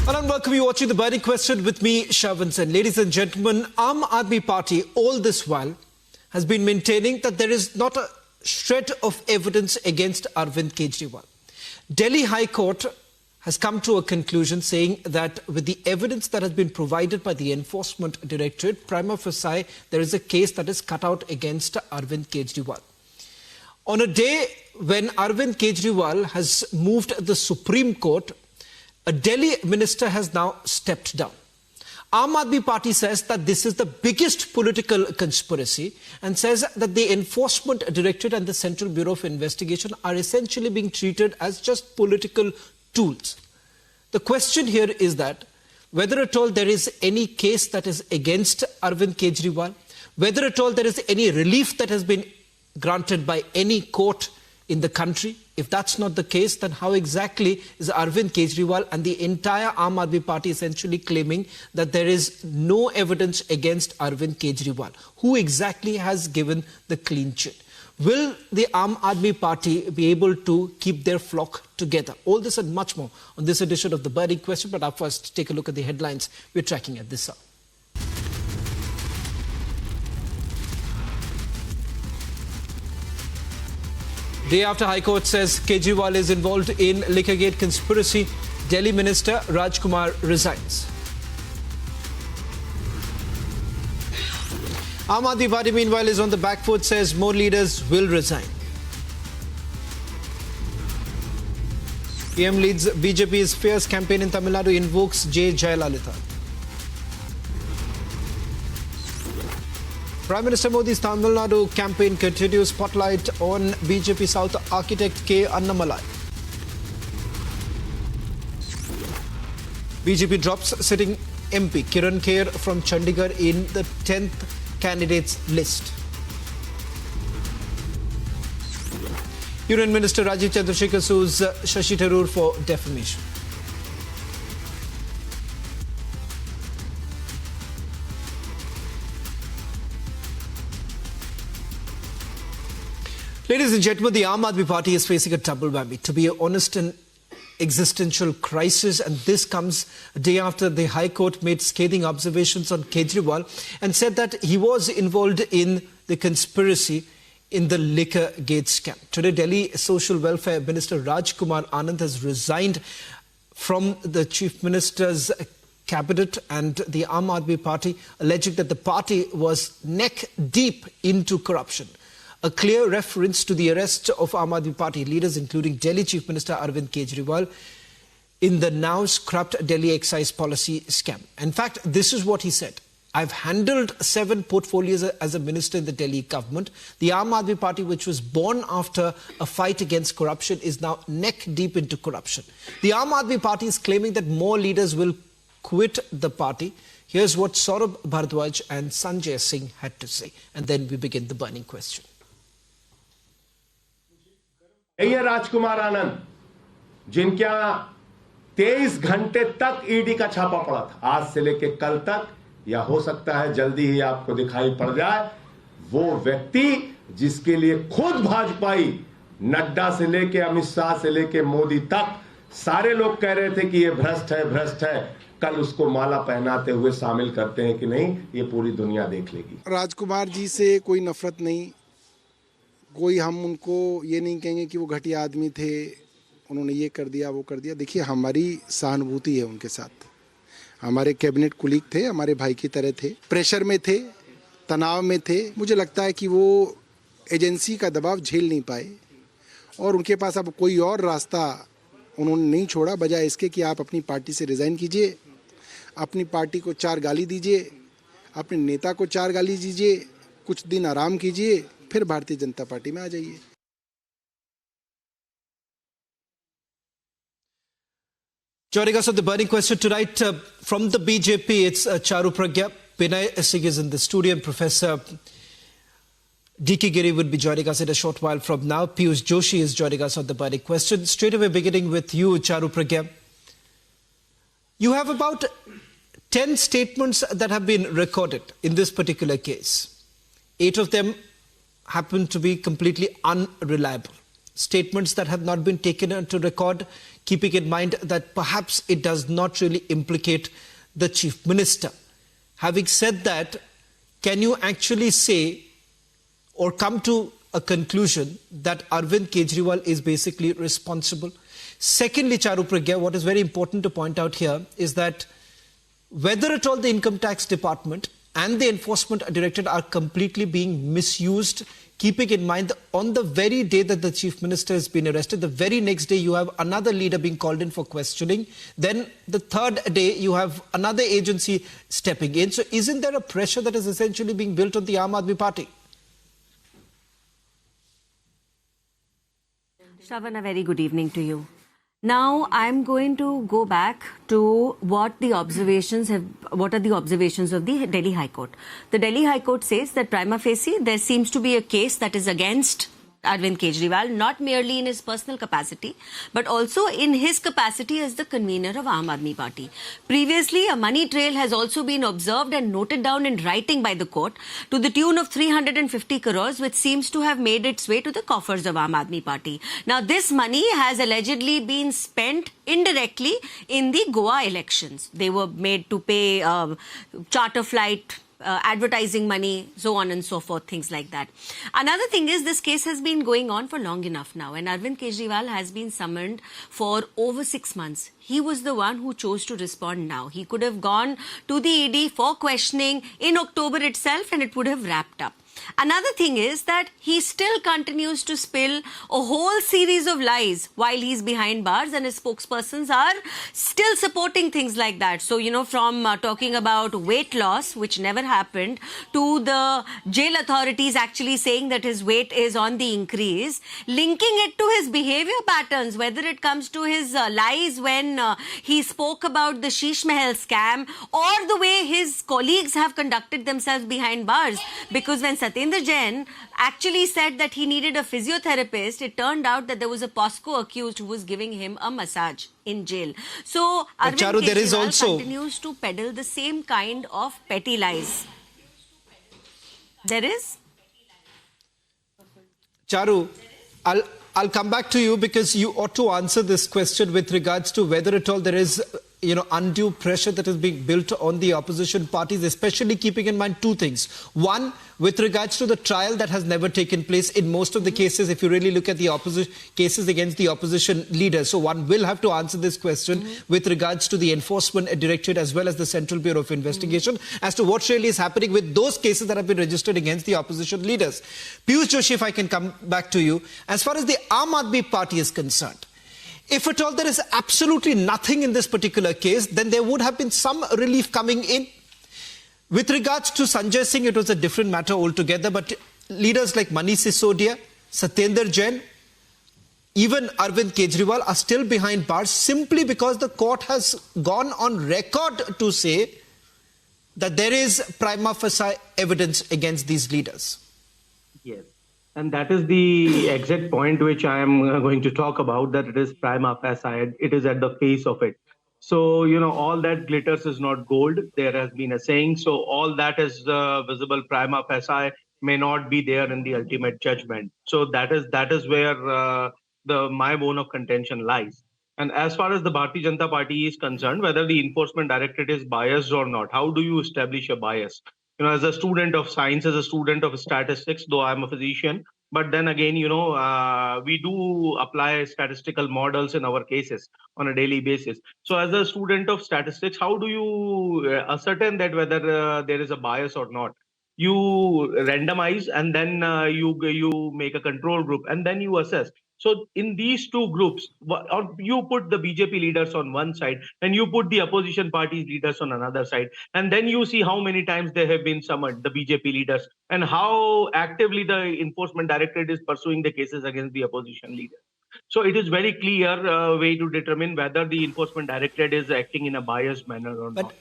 And welcome you watching The Burning Question with me, Shravan Sen. Ladies and gentlemen, Aam Aadmi Party all this while has been maintaining that there is not a shred of evidence against Arvind Kejriwal. Delhi High Court has come to a conclusion saying that with the evidence that has been provided by the Enforcement Directorate, prima facie, there is a case that is cut out against Arvind Kejriwal. On a day when Arvind Kejriwal has moved the Supreme Court, a Delhi minister has now stepped down. Aam Aadmi Party says that this is the biggest political conspiracy and says that the Enforcement Directorate and the Central Bureau of Investigation are essentially being treated as just political tools. The question here is that whether at all there is any case that is against Arvind Kejriwal, whether at all there is any relief that has been granted by any court in the country. If that's not the case, then how exactly is Arvind Kejriwal and the entire Aam Aadmi Party essentially claiming that there is no evidence against Arvind Kejriwal? Who exactly has given the clean chit? Will the Aam Aadmi Party be able to keep their flock together? All this and much more on this edition of The Burning Question. But up first, take a look at the headlines we're tracking at this hour. Day after High Court says Kejriwal is involved in Liquorgate conspiracy, Delhi Minister Rajkumar resigns. Aam Aadmi Party meanwhile is on the back foot, says more leaders will resign. PM leads BJP's fierce campaign in Tamil Nadu, invokes J. Jayalalitha. Prime Minister Modi's Tamil Nadu campaign continues, spotlight on BJP South architect K. Annamalai. BJP drops sitting MP Kiran Kher from Chandigarh in the 10th candidates list. Union Minister Rajiv Chandrasekhar sues Shashi Tharoor for defamation. Ladies and gentlemen, the Aam Aadmi Party is facing a double whammy. To be honest, an existential crisis, and this comes a day after the High Court made scathing observations on Kejriwal and said that he was involved in the conspiracy in the Liquorgate scam. Today, Delhi Social Welfare Minister Rajkumar Anand has resigned from the Chief Minister's cabinet, and the Aam Aadmi Party alleging that the party was neck deep into corruption. A clear reference to the arrest of Aam Aadmi Party leaders, including Delhi Chief Minister Arvind Kejriwal, in the now scrapped Delhi excise policy scam. In fact, this is what he said. I've handled 7 portfolios as a minister in the Delhi government. The Aam Aadmi Party, which was born after a fight against corruption, is now neck deep into corruption. The Aam Aadmi Party is claiming that more leaders will quit the party. Here's what Saurabh Bharadwaj and Sanjay Singh had to say. And then we begin the burning question. ये राजकुमार आनंद जिनके यहां 23 घंटे तक ED का छापा पड़ा था, आज से लेके कल तक, या हो सकता है जल्दी ही आपको दिखाई पड़ जाए, वो व्यक्ति जिसके लिए खुद भाजपाई नड्डा से लेके अमित शाह से लेके मोदी तक सारे लोग कह रहे थे कि ये भ्रष्ट है, कल उसको माला पहनाते हुए शामिल करते हैं कि नहीं, ये पूरी दुनिया देख लेगी। राजकुमार जी से कोई नफरत नहीं, कोई हम उनको ये नहीं कहेंगे कि वो घटिया आदमी थे, उन्होंने ये कर दिया वो कर दिया। देखिए, हमारी सहानुभूति है उनके साथ। हमारे कैबिनेट कुलीग थे, हमारे भाई की तरह थे, प्रेशर में थे, तनाव में थे। मुझे लगता है कि वो एजेंसी का दबाव झेल नहीं पाए और उनके पास अब कोई और रास्ता उन्होंने नहीं छोड़ा, बजाय इसके कि आप अपनी पार्टी से रिज़ाइन कीजिए, अपनी पार्टी को 4 गाली दीजिए, अपने नेता को 4 गाली दीजिए, कुछ दिन आराम कीजिए, फिर भारतीय जनता पार्टी में आ जाइए। Joining us on the burning question tonight from the BJP, it's Charu Pragya. Binay Singh is in the studio, and Professor D.K. Giri would be joining us in a short while from now. Piyush Joshi is joining us on the burning question. Straight away beginning with you, Charu Pragya. You have about 10 statements that have been recorded in this particular case. 8 of them happen to be completely unreliable. Statements that have not been taken into record keeping in mind that perhaps it does not really implicate the Chief Minister. Having said that, can you actually say or come to a conclusion that Arvind Kejriwal is basically responsible? Secondly, Charu Pragya, what is very important to point out here is that whether at all the Income Tax Department and the Enforcement Directorate are completely being misused, keeping in mind that on the very day that the Chief Minister has been arrested, the very next day you have another leader being called in for questioning. Then the third day you have another agency stepping in. So isn't there a pressure that is essentially being built on the Aam Aadmi Party? Shravan, a very good evening to you. Now, I'm going to go back to what are the observations of the Delhi High Court. The Delhi High Court says that prima facie, there seems to be a case that is against Arvind Kejriwal, not merely in his personal capacity, but also in his capacity as the convener of Aam Aadmi Party. Previously, a money trail has also been observed and noted down in writing by the court to the tune of 350 crores, which seems to have made its way to the coffers of Aam Aadmi Party. Now, this money has allegedly been spent indirectly in the Goa elections. They were made to pay charter flight, advertising money, so on and so forth, things like that. Another thing is this case has been going on for long enough now, and Arvind Kejriwal has been summoned for over 6 months. He was the one who chose to respond now. He could have gone to the ED for questioning in October itself and it would have wrapped up. Another thing is that he still continues to spill a whole series of lies while he's behind bars, and his spokespersons are still supporting things like that. So, you know, from talking about weight loss, which never happened, to the jail authorities actually saying that his weight is on the increase, linking it to his behavior patterns, whether it comes to his lies when he spoke about the Sheesh Mahal scam, or the way his colleagues have conducted themselves behind bars. Because when Satyendra Jain actually said that he needed a physiotherapist, it turned out that there was a POSCO accused who was giving him a massage in jail. So Arvind Charu, there is Kejriwal also continues to peddle the same kind of petty lies. There is? Charu, I'll come back to you because you ought to answer this question with regards to whether at all there is undue pressure that is being built on the opposition parties, especially keeping in mind two things. One, with regards to the trial that has never taken place in most of the cases, if you really look at the opposition cases against the opposition leaders. So one will have to answer this question with regards to the Enforcement Directorate as well as the Central Bureau of Investigation as to what really is happening with those cases that have been registered against the opposition leaders. Piyush Joshi, if I can come back to you. As far as the Aam Aadmi Party is concerned, if at all there is absolutely nothing in this particular case, then there would have been some relief coming in. With regards to Sanjay Singh, it was a different matter altogether, but leaders like Manish Sisodia, Satyendra Jain, even Arvind Kejriwal are still behind bars simply because the court has gone on record to say that there is prima facie evidence against these leaders. Yes. And that is the exact point which I am going to talk about, that it is prima facie, it is at the face of it. So, all that glitters is not gold. There has been a saying. So all that is visible prima facie may not be there in the ultimate judgment. So that is where my bone of contention lies. And as far as the Bharatiya Janata Party is concerned, whether the Enforcement Directorate is biased or not, how do you establish a bias? As a student of science, as a student of statistics, though I'm a physician, but then again, we do apply statistical models in our cases on a daily basis. So as a student of statistics, how do you ascertain that whether there is a bias or not? You randomize and then you make a control group and then you assess. So in these two groups, or you put the BJP leaders on one side and you put the opposition parties leaders on another side, and then you see how many times they have been summoned, the BJP leaders, and how actively the Enforcement Directorate is pursuing the cases against the opposition leaders. So it is very clear way to determine whether the Enforcement Directorate is acting in a biased manner or not.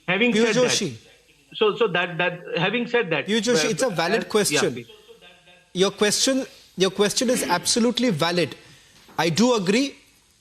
Having said that, having said that, Piyush Joshi, it's a valid question. Yeah, Your question is absolutely valid. I do agree.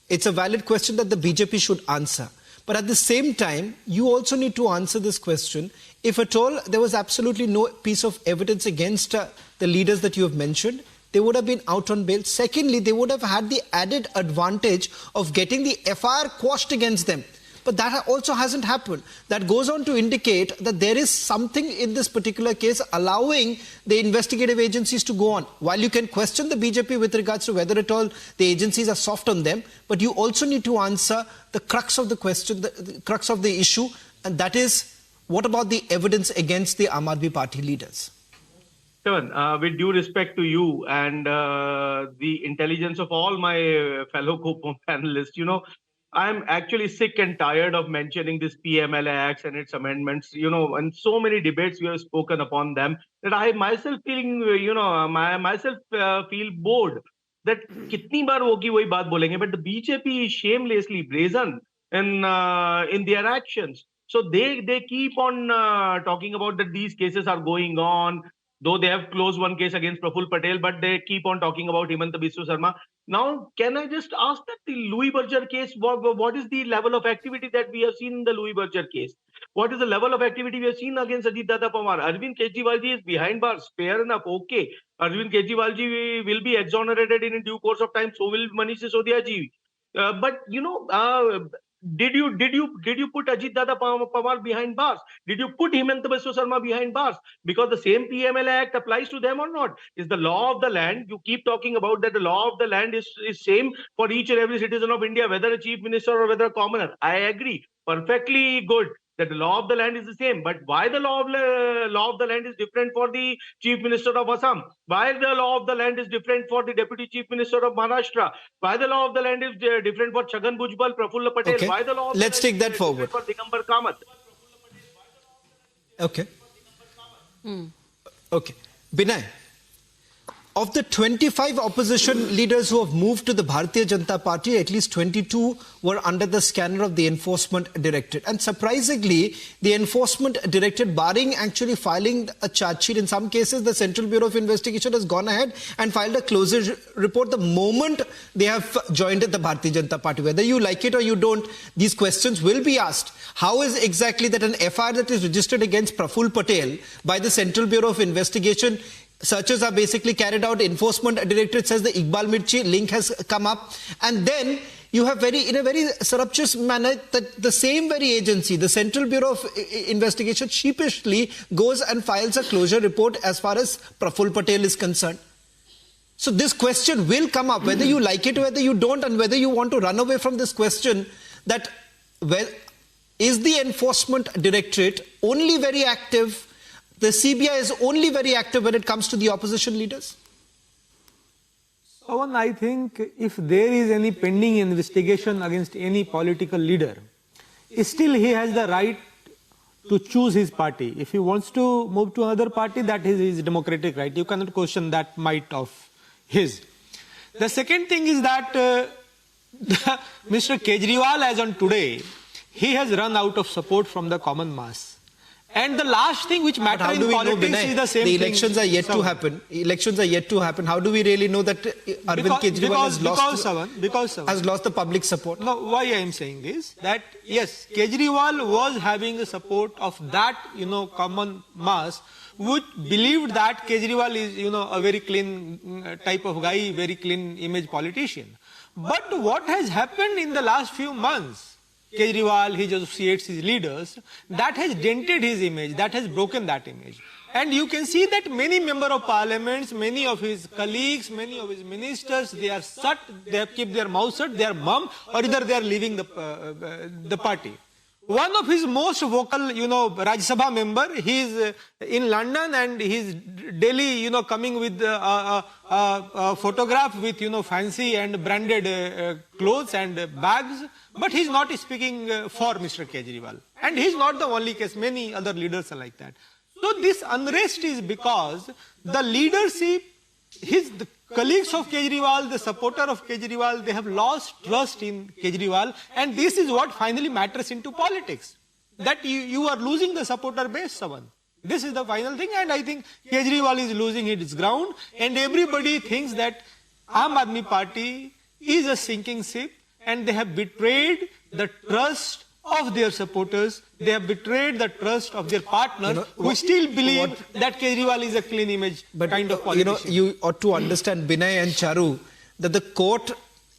It's a valid question that the BJP should answer. But at the same time, you also need to answer this question. If at all there was absolutely no piece of evidence against the leaders that you have mentioned, they would have been out on bail. Secondly, they would have had the added advantage of getting the FIR quashed against them. But that also hasn't happened. That goes on to indicate that there is something in this particular case allowing the investigative agencies to go on. While you can question the BJP with regards to whether at all the agencies are soft on them, but you also need to answer the crux of the question, the crux of the issue, and that is, what about the evidence against the Aam Aadmi Party leaders? Shravan, with due respect to you and the intelligence of all my fellow co-panelists, I'm actually sick and tired of mentioning this PMLA Acts and its amendments, and so many debates we have spoken upon them that I myself feel bored that kitni baar wogi wahi baat bolenge, but the BJP is shamelessly brazen in their actions. So they keep on talking about that these cases are going on, though they have closed one case against Praful Patel, but they keep on talking about Himanta Biswa Sarma. Now, can I just ask that the Louis Berger case, what is the level of activity that we have seen in the Louis Berger case? What is the level of activity we have seen against Ajit Dada Pawar? Arvind Kejriwal ji is behind bars, fair enough, okay. Arvind Kejriwal ji will be exonerated in due course of time, so will Manish Sisodia ji. Did you put Ajit Dada Pawar behind bars? Did you put Himanta Biswa Sarma behind bars? Because the same PMLA Act applies to them or not? Is the law of the land, you keep talking about that the law of the land is same for each and every citizen of India, whether a chief minister or whether a commoner. I agree. Perfectly good that the law of the land is the same. But why the law of the land is different for the chief minister of Assam? Why the law of the land is different for the deputy chief minister of Maharashtra? Why the law of the land is different for Chhagan Bhujbal, Prafulla Patel? Okay. Why the law of Let's the take land that is forward. different for Digambar Kamath? Okay. Okay. Binay, of the 25 opposition leaders who have moved to the Bharatiya Janata Party, at least 22 were under the scanner of the Enforcement Directorate. And surprisingly, the Enforcement Directorate, barring actually filing a charge sheet, in some cases the Central Bureau of Investigation has gone ahead and filed a closure report the moment they have joined the Bharatiya Janata Party. Whether you like it or you don't, these questions will be asked. How is exactly that an FIR that is registered against Praful Patel by the Central Bureau of Investigation, searches are basically carried out, Enforcement Directorate says the Iqbal Mirchi link has come up, and then you have in a very surreptitious manner that the same very agency, the Central Bureau of Investigation, sheepishly goes and files a closure report as far as Praful Patel is concerned. So this question will come up, whether you like it, whether you don't, and whether you want to run away from this question, that is the Enforcement Directorate only very active, the CBI is only very active when it comes to the opposition leaders? Pawan, I think if there is any pending investigation against any political leader, still he has the right to choose his party. If he wants to move to another party, that is his democratic right. You cannot question that might of his. The second thing is that Mr. Kejriwal, as on today, he has run out of support from the common mass. And the last thing which matters in politics is the same thing. The elections are yet to happen. Elections are yet to happen. How do we really know that Arvind Kejriwal has lost the public support? No, why I am saying this, that yes, Kejriwal was having the support of that, common mass, which believed that Kejriwal is, a very clean type of guy, very clean image politician. But what has happened in the last few months, Kejriwal, his associates, his leaders, that has dented his image, that has broken that image. And you can see that many members of parliaments, many of his colleagues, many of his ministers, they are shut, they have kept their mouth shut, they are mum, or either they are leaving the party. One of his most vocal, Rajya Sabha member, he is in London and he is daily, coming with a photograph with, fancy and branded clothes and bags. But he is not speaking for Mr. Kejriwal. And he is not the only case. Many other leaders are like that. So this unrest is because the leadership, the colleagues of Kejriwal, the supporter of Kejriwal, they have lost trust in Kejriwal. And this is what finally matters into politics. That you are losing the supporter base, Savan. This is the final thing. And I think Kejriwal is losing its ground. And everybody thinks that Aam Aadmi Party is a sinking ship. And they have betrayed the trust of their supporters. They have betrayed the trust of their partners who still believe that Kejriwal is a clean image kind of politician. You ought to understand, Binay and Charu, that the court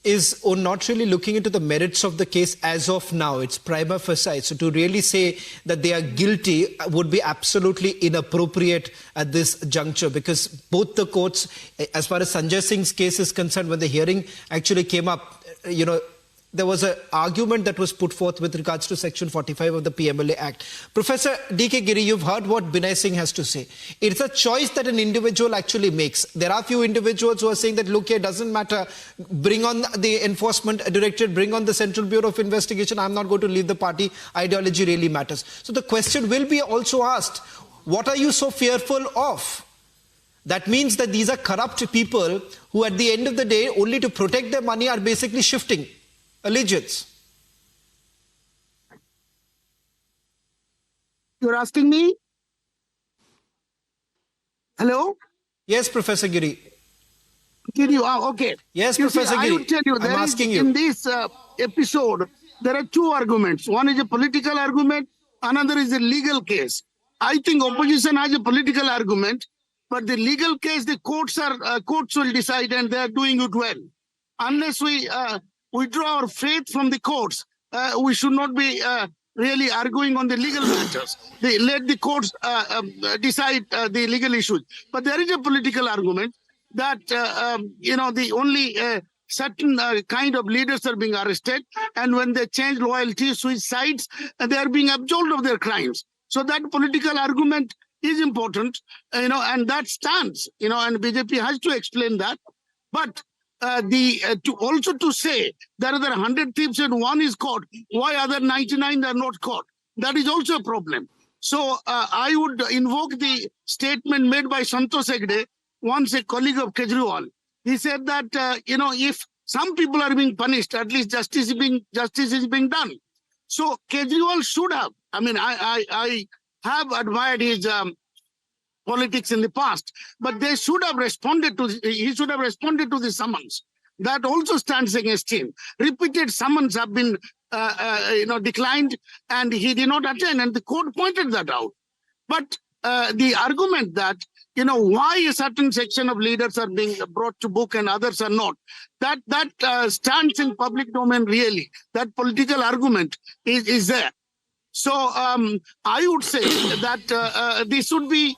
is not really looking into the merits of the case as of now. It's prima facie. So to really say that they are guilty would be absolutely inappropriate at this juncture, because both the courts, as far as Sanjay Singh's case is concerned, when the hearing actually came up, there was an argument that was put forth with regards to Section 45 of the PMLA Act. Professor D.K. Giri, you've heard what Binay Singh has to say. It's a choice that an individual actually makes. There are few individuals who are saying that, look, here, doesn't matter. Bring on the Enforcement Directorate, bring on the Central Bureau of Investigation. I'm not going to leave the party. Ideology really matters. So the question will be also asked, what are you so fearful of? That means that these are corrupt people who at the end of the day, only to protect their money, are basically shifting allegiance. You're asking me? Hello? Yes, Professor Giri. Giri, okay. Yes, You Professor see, Giri. I will tell you, I'm asking you. in this episode, there are two arguments. One is a political argument, another is a legal case. I think opposition has a political argument, but the legal case, the courts will decide, and they are doing it well. Unless we withdraw our faith from the courts, we should not be really arguing on the legal matters. Let the courts decide the legal issues. But there is a political argument that, the only certain kind of leaders are being arrested, and when they change loyalty, switch sides, they are being absolved of their crimes. So that political argument is important, and that stands, and BJP has to explain that. But to say there are 100 thieves and one is caught, why other 99 are not caught? That is also a problem. So I would invoke the statement made by Santosh Hegde, once a colleague of Kejriwal. He said that if some people are being punished, at least justice is being done. So Kejriwal should have. I mean, I have admired his politics in the past, but they should have responded to. He should have responded to the summons. That also stands against him. Repeated summons have been, declined, and he did not attend, and the court pointed that out. But the argument that why a certain section of leaders are being brought to book and others are not, that stands in public domain. Really, that political argument is there. So I would say that this should be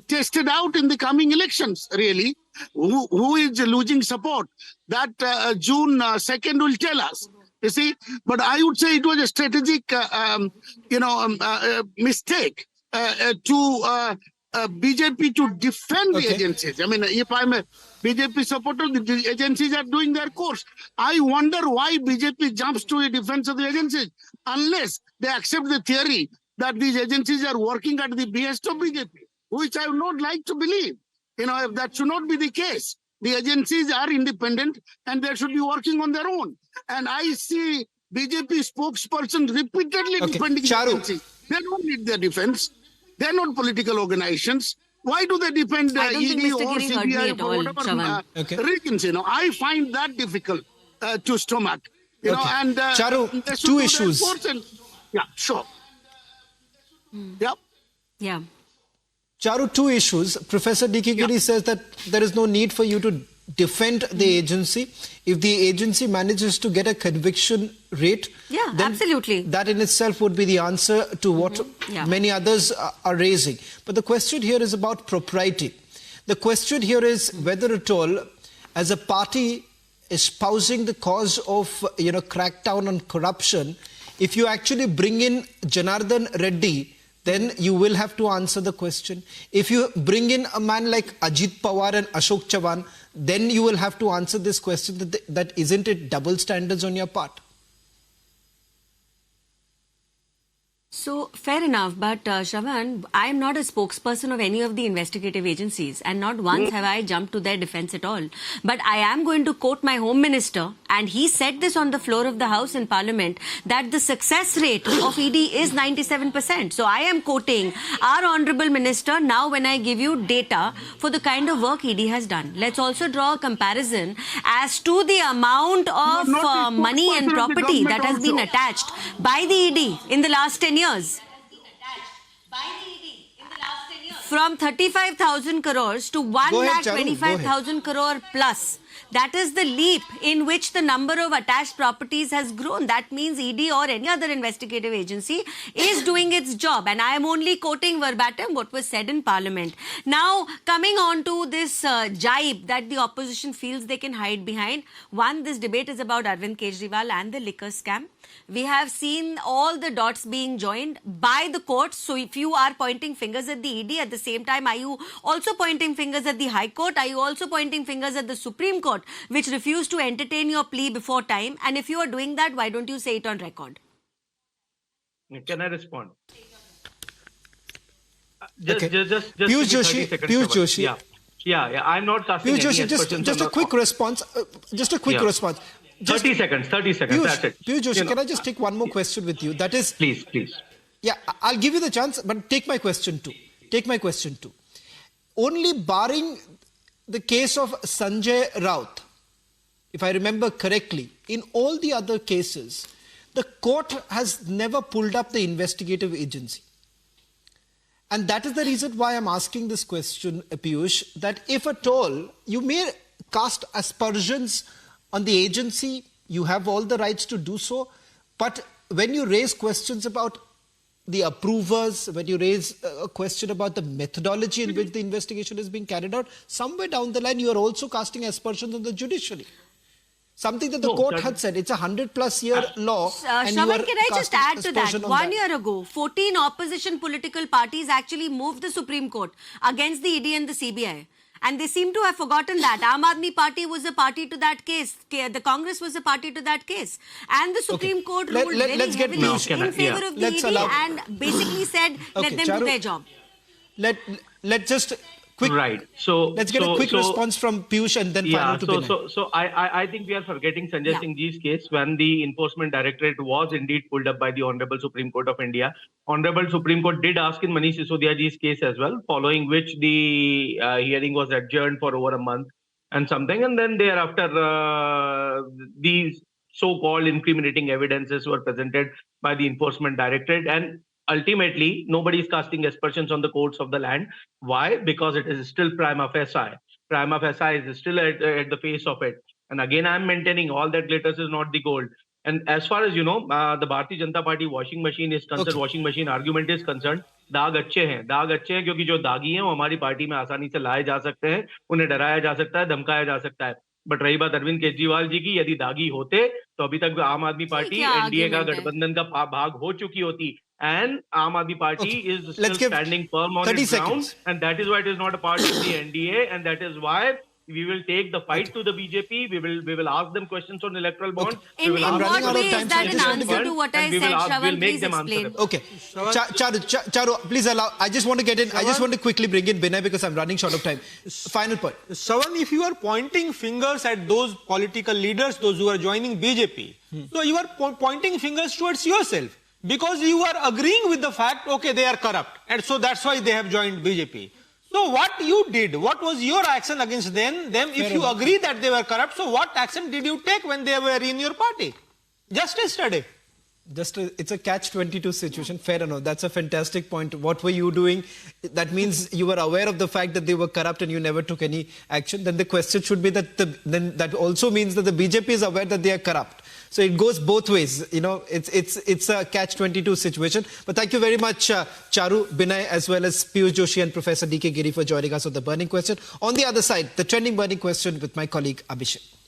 tested out in the coming elections, really. Who is losing support? That June 2nd will tell us. You see, but I would say it was a strategic, mistake to BJP to defend the agencies. I mean, if I'm a BJP supporter, the agencies are doing their course. I wonder why BJP jumps to a defense of the agencies, unless they accept the theory that these agencies are working at the behest of BJP, which I would not like to believe. If that should not be the case. The agencies are independent and they should be working on their own. And I see BJP spokesperson repeatedly defending the agencies. They don't need their defense. They're not political organizations. Why do they defend ED or CBI for whatever reasons? I find that difficult to stomach. And Charu, two issues. Yeah, sure. Yeah. Charu, two issues. Professor D.K. Giri says that there is no need for you to defend the agency. If the agency manages to get a conviction rate, then absolutely, that in itself would be the answer to what many others are raising. But the question here is about propriety. The question here is whether at all, as a party espousing the cause of crackdown on corruption, if you actually bring in Janardhan Reddy, then you will have to answer the question. If you bring in a man like Ajit Pawar and Ashok Chavan, then you will have to answer this question that isn't it double standards on your part? So, fair enough, but Shravan, I am not a spokesperson of any of the investigative agencies, and not once have I jumped to their defense at all. But I am going to quote my Home Minister, and he said this on the floor of the House in Parliament, that the success rate of ED is 97%. So I am quoting our Honourable Minister now when I give you data for the kind of work ED has done. Let's also draw a comparison as to the amount of money and property that has been attached by the ED in the last 10 years. From 35,000 crores to 1,25,000 crore plus. That is the leap in which the number of attached properties has grown. That means ED or any other investigative agency is doing its job. And I am only quoting verbatim what was said in Parliament. Now, coming on to this jibe that the opposition feels they can hide behind. One, this debate is about Arvind Kejriwal and the liquor scam. We have seen all the dots being joined by the courts. So if you are pointing fingers at the ED, at the same time, are you also pointing fingers at the High Court? Are you also pointing fingers at the Supreme Court, which refused to entertain your plea before time? And if you are doing that, why don't you say it on record? Can I respond? Okay. Just Piyush Joshi, Piyush Joshi. Yeah. I'm not casting Piyush any Joshi, aspersions just on a quick response. Just a quick response. 30 seconds, Piyush, that's it. Piyush Joshi, can I just take one more question with you? That is... Please. Yeah, I'll give you the chance, but take my question too. Only barring the case of Sanjay Raut, if I remember correctly, in all the other cases, the court has never pulled up the investigative agency. And that is the reason why I'm asking this question, Piyush, that if at all you may cast aspersions on the agency, you have all the rights to do so. But when you raise questions about the approvers, when you raise a question about the methodology in which the investigation is being carried out, somewhere down the line you are also casting aspersions on the judiciary. Something that the court had said, it's a 100+ year law. Shravan, can I just add to that? 1 year ago, 14 opposition political parties actually moved the Supreme Court against the ED and the CBI. And they seem to have forgotten that. Aam Aadmi Party was a party to that case. The Congress was a party to that case. And the Supreme Court ruled very heavily in favor of the ED and basically said, let them do their job. Let's just... Right. So let's get a quick response from Piyush and then final to Binay. So I think we are forgetting Sanjay Singh Ji's case when the Enforcement Directorate was indeed pulled up by the Honorable Supreme Court of India. Honorable Supreme Court did ask in Manish Sisodia Ji's case as well, following which the hearing was adjourned for over a month and something. And then thereafter, these so-called incriminating evidences were presented by the Enforcement Directorate, and ultimately, nobody is casting aspersions on the courts of the land. Why? Because it is still prima facie. Prima facie is still at the face of it. And again, I'm maintaining all that glitters is not the gold. And as far as you know, the Bharatiya Janata Party washing machine is concerned, washing machine argument is concerned, दाग अच्छे हैं क्योंकि जो दागी हैं वो हमारी party में आसानी से लाए जा सकते हैं, उन्हें डराया जा सकता है, धमकाया जा सकता है. बट रही बात अरविंद केजरीवाल जी की, यदि दागी होते तो अभी तक आम आदमी पार्टी एनडीए का गठबंधन का भाग हो चुकी होती. And Aam Aadmi Party is still standing firm on its ground, and that is why it is not a part of the NDA, and that is why we will take the fight to the BJP. We will ask them questions on electoral bonds. In what way is that an answer to what I said, Shravan? Please explain. Okay, Charu, please allow. I just want to get in. I just want to quickly bring in Binay because I'm running short of time. Final point. Shravan, if you are pointing fingers at those political leaders, those who are joining BJP, so you are pointing fingers towards yourself. Because you are agreeing with the fact, okay, they are corrupt. And so that's why they have joined BJP. So what you did, what was your action against them? If you agree that they were corrupt, so what action did you take when they were in your party? Just yesterday. It's a catch-22 situation. Fair enough. That's a fantastic point. What were you doing? That means you were aware of the fact that they were corrupt and you never took any action. Then the question should be that then that also means that the BJP is aware that they are corrupt. So it goes both ways. You know, it's a catch-22 situation. But thank you very much, Charu, Binay, as well as Piyush Joshi and Professor D.K. Giri for joining us on The Burning Question. On the other side, the trending burning question with my colleague Abhishek.